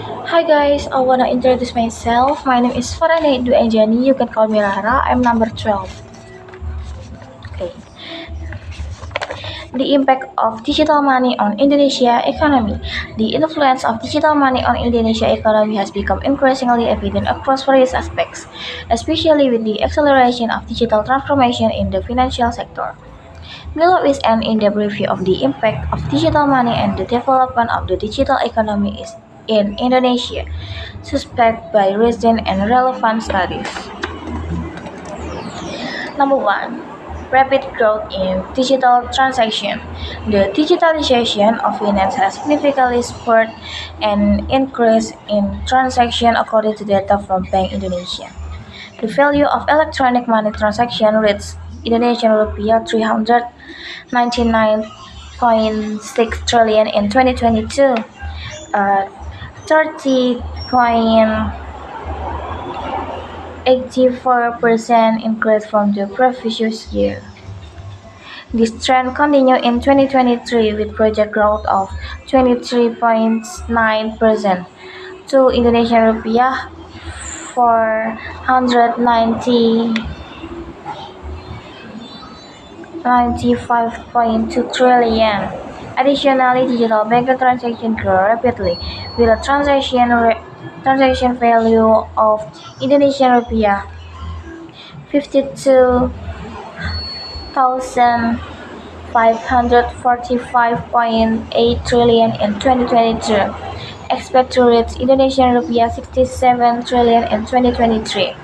Hi guys, I wanna introduce myself. My name is Farana Dwi Anjani. You can call me Rara. I'm number 12. Okay. The impact of digital money on Indonesia economy. The influence of digital money on Indonesia economy has become increasingly evident across various aspects, especially with the acceleration of digital transformation in the financial sector. Below is an in-depth review of the impact of digital money and the development of the digital economy in Indonesia, suspect by recent and relevant studies. Number 1. Rapid growth in digital transaction. The digitalization of finance has significantly spurred an increase in transaction according to data from Bank Indonesia. The value of electronic money transaction reached Indonesian rupiah 399.6 trillion in 2022, a 30.84% increase from the previous year. This trend continued in 2023 with project growth of 23.9% to Indonesian rupiah 495.2 trillion. Additionally, digital banking transactions grew rapidly, with a transaction value of Indonesian rupiah 52,545.8 trillion in 2022, expect to reach Indonesian rupiah 67 trillion in 2023.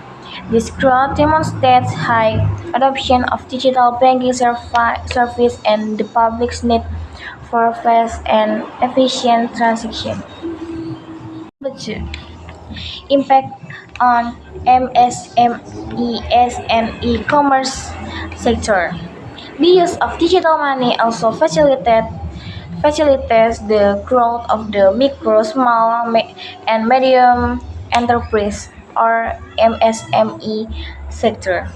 This growth demonstrates high adoption of digital banking service and the public's need for fast and efficient transactions. Number 2. Impact on MSMEs and e-commerce sector. The use of digital money also facilitates the growth of the micro, small, and medium enterprise or MSME sector,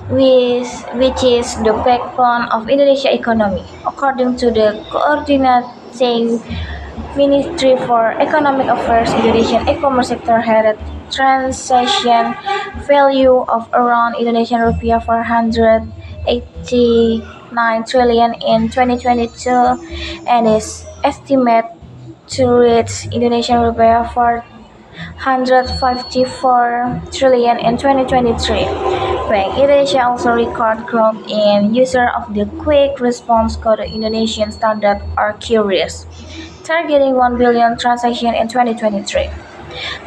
which is the backbone of Indonesia economy. According to the coordinating Ministry for Economic Affairs, Indonesian e-commerce sector had a transaction value of around Indonesian rupiah 489 trillion in 2022 and is estimated to reach Indonesian rupiah 454 trillion in 2023. Bank Indonesia also recorded growth in users of the Quick Response Code Indonesian Standard or QRIS, targeting 1 billion transactions in 2023.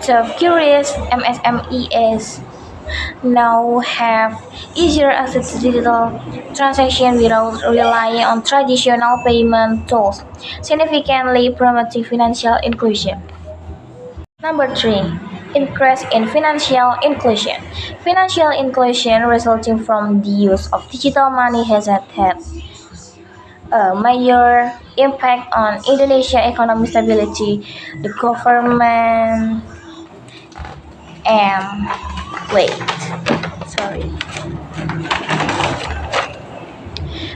So curious MSMEs now have easier access to digital transactions without relying on traditional payment tools, significantly promoting financial inclusion. Number 3. Increase in financial inclusion. Financial inclusion resulting from the use of digital money has had a major impact on Indonesian economic stability. The government and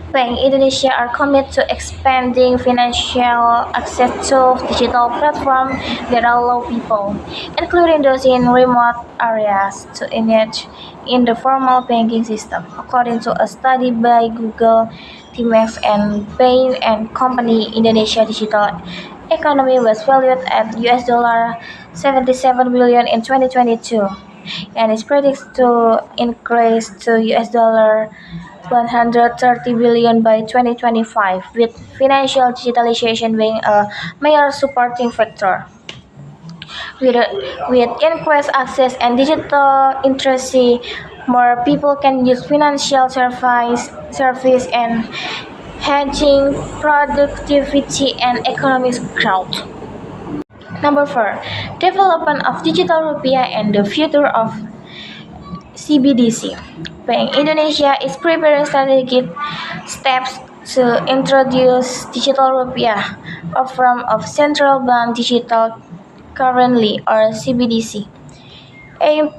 Bank Indonesia are committed to expanding financial access to digital platforms that allow people, including those in remote areas, to engage in the formal banking system. According to a study by Google, Timex, and Bain and Company, Indonesia digital economy was valued at $77 billion in 2022 and is predicted to increase to $130 billion by 2025, with financial digitalization being a major supporting factor. With increased access and digital literacy, more people can use financial service and enhancing productivity and economic growth. Number 4. Development of digital rupiah and the future of CBDC. Bank Indonesia is preparing strategic steps to introduce digital rupiah, a form of central bank digital currency or CBDC, aimed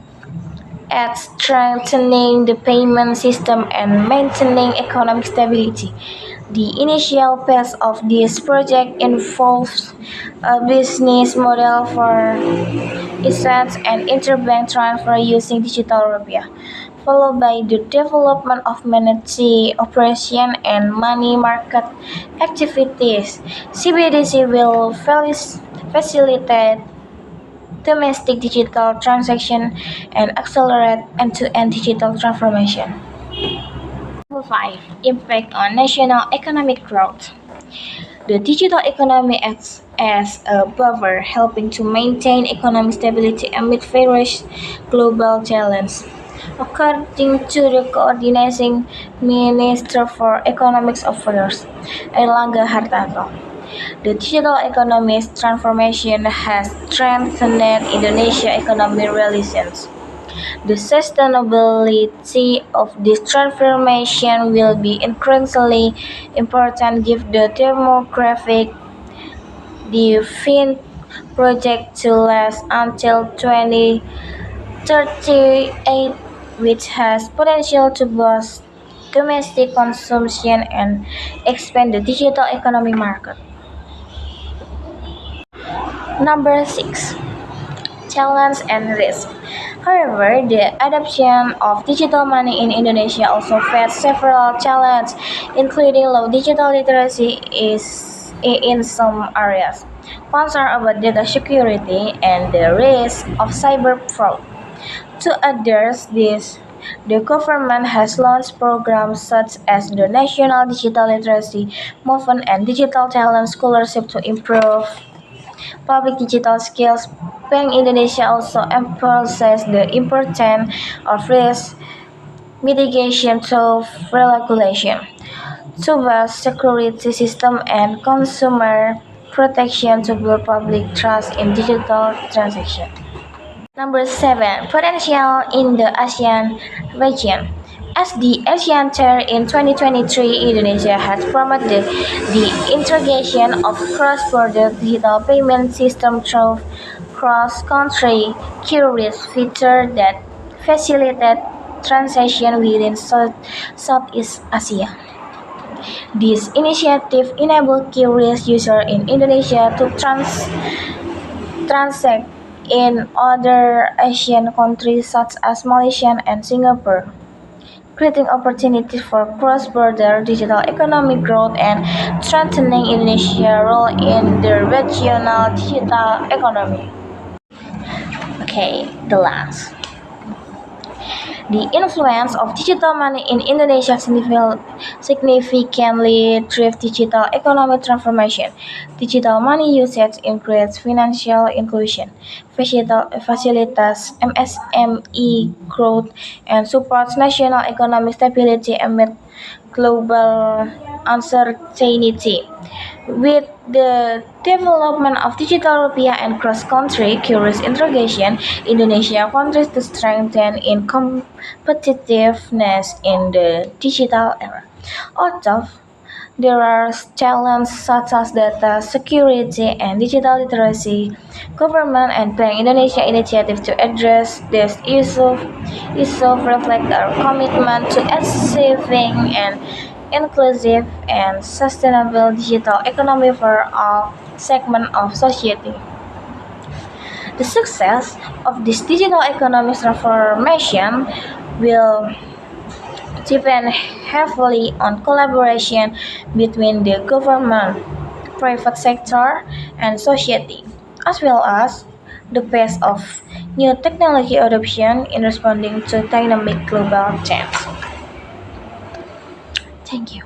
at strengthening the payment system and maintaining economic stability. The initial phase of this project involves a business model for assets and interbank transfer using digital rupiah, followed by the development of managed operation and money market activities. CBDC will facilitate domestic digital transaction and accelerate end-to-end digital transformation. Number 5. Impact on national economic growth. The digital economy acts as a buffer, helping to maintain economic stability amid various global challenges. According to the Coordinating Minister for Economic Affairs, Erlangga Hartarto, the digital economy's transformation has strengthened Indonesia's economic resilience. The sustainability of this transformation will be increasingly important given the demographic divide project to last until 2038, which has potential to boost domestic consumption and expand the digital economy market. Number 6. Challenge and risk. However, the adoption of digital money in Indonesia also faces several challenges, including low digital literacy in some areas, concern about data security, and the risk of cyber fraud. To address this, the government has launched programs such as the National Digital Literacy Movement and Digital Talent Scholarship to improve public digital skills. Bank Indonesia also emphasizes the importance of risk mitigation through regulation, to boost security system and consumer protection to build public trust in digital transactions. Number 7. Potential in the ASEAN region. As the Asian Chair in 2023, Indonesia has promoted the integration of cross-border digital payment systems through cross-country curious features that facilitate transaction within Southeast Asia. This initiative enables curious users in Indonesia to transact in other Asian countries such as Malaysia and Singapore, creating opportunities for cross-border digital economic growth and strengthening Indonesia's role in the regional digital economy. Okay, the last. The influence of digital money in Indonesia significantly drives digital economic transformation. Digital money usage increases financial inclusion, facilitates MSME growth, and supports national economic stability amid global uncertainty. With the development of digital rupiah and cross-country curious integration, Indonesia continues to strengthen its competitiveness in the digital era. Although there are challenges such as data security and digital literacy, government and Bank Indonesia initiatives to address these issues reflect our commitment to achieving an inclusive and sustainable digital economy for all segments of society. The success of this digital economic transformation will depend heavily on collaboration between the government, private sector, and society, as well as the pace of new technology adoption in responding to dynamic global change. Thank you.